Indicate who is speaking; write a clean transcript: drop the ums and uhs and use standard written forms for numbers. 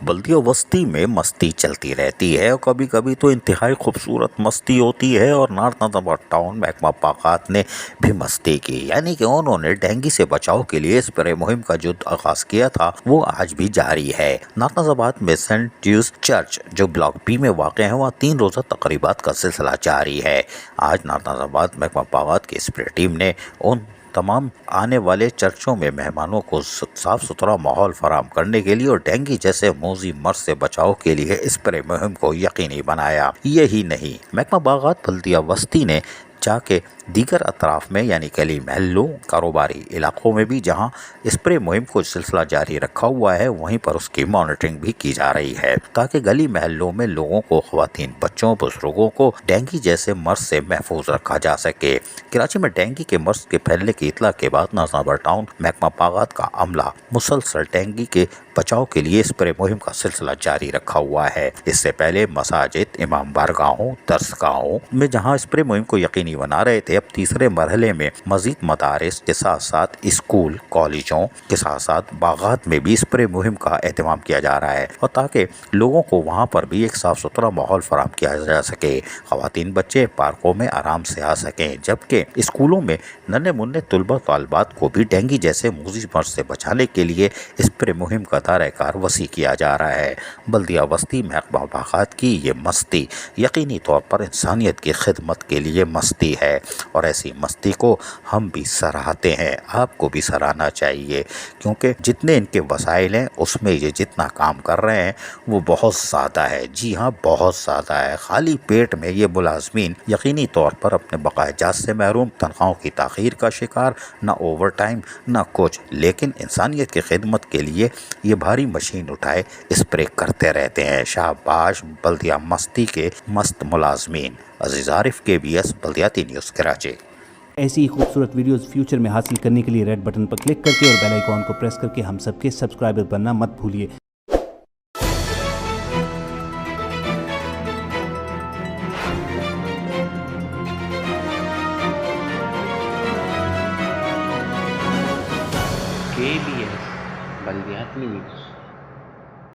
Speaker 1: बल्दिया वस्ती में मस्ती चलती रहती है और कभी कभी तो इंतहाई खूबसूरत मस्ती होती है। और नॉर्थ नाज़िबाद टाउन महकमा पाकात ने भी मस्ती की, यानी कि उन्होंने डेंगू से बचाव के लिए स्प्रे मुहिम का जो आगाज किया था वो आज भी जारी है। नॉर्थ नाज़िबाद में सेंट ज्यूस चर्च जो ब्लॉक बी में वाक़ है वहाँ 3 रोज़ा तकरीबात का सिलसिला जारी है। आज नॉर्थ नाज़िबाद महकमा पाकात की स्प्रे टीम ने उन तमाम आने वाले चर्चों में मेहमानों को साफ सुथरा माहौल फराहम करने के लिए और डेंगू जैसे मोजी मर्ज से बचाव के लिए स्प्रे मुहिम को यकीनी बनाया। यही नहीं, महकमा बागात बल्दिया वस्ती ने जाके दीगर अतराफ में यानी गली महलों कारोबारी इलाकों में भी जहां स्प्रे मुहिम को सिलसिला जारी रखा हुआ है वहीं पर उसकी मॉनिटरिंग भी की जा रही है ताकि गली महलों में लोगों को, ख्वातीन, बच्चों, बुजुर्गों को डेंगू जैसे मर्ज से महफूज रखा जा सके। कराची में डेंगू के मर्ज के फैलने की इतला के बाद नाज़िबाद टाउन महकमा पागात का अमला मुसलसल डेंगू के बचाव के लिए स्प्रे मुहिम का सिलसिला जारी रखा हुआ है। इससे पहले मसाजिद, इमाम बारगाहों, दरसगाहों में जहाँ स्प्रे मुहिम को यकीनी बना रहे थे, अब तीसरे मरहले में मजीद मदारिस के साथ साथ स्कूल, कॉलेजों के साथ साथ बागात में भी स्प्रे मुहिम का एहतमाम किया जा रहा है और ताकि लोगों को वहाँ पर भी एक साफ सुथरा माहौल फराहम किया जा सके, ख्वातीन बच्चे पार्कों में आराम से आ सकें, जबकि स्कूलों में नन्हे मुन्ने तलबा तालिबात को भी डेंगू जैसे मूजी मर्ज से बचाने के लिए स्प्रे मुहिम का दायरा-ए-कार वसी किया जा रहा है। बल्दिया वस्ती महकमा बागात की ये मस्ती यकीनी तौर पर इंसानियत की खिदमत के लिए मस्ती है और ऐसी मस्ती को हम भी सराहते हैं। आपको भी सराहना चाहिए क्योंकि जितने इनके वसाइल हैं उसमें ये जितना काम कर रहे हैं वो बहुत ज़्यादा है। जी हाँ, बहुत ज़्यादा है। खाली पेट में ये मुलाजमीन यकीनी तौर पर अपने बकाया से महरूम, तनख्वाहों की ताख़ीर का शिकार, ना ओवर टाइम ना कुछ, लेकिन इंसानियत की खिदमत के लिए ये भारी मशीन उठाए स्प्रे करते रहते हैं। शाबाश बल्दिया मस्ती के मस्त मुलाजमीन। अजीज़ आरिफ, KBS बल्दियाती न्यूज़ कराची।
Speaker 2: ऐसी ही खूबसूरत वीडियोस फ्यूचर में हासिल करने के लिए रेड बटन पर क्लिक करके और बेल आइकॉन को प्रेस करके हम सबके सब्सक्राइबर बनना मत भूलिए।
Speaker 3: KBS बल्दियाती न्यूज़।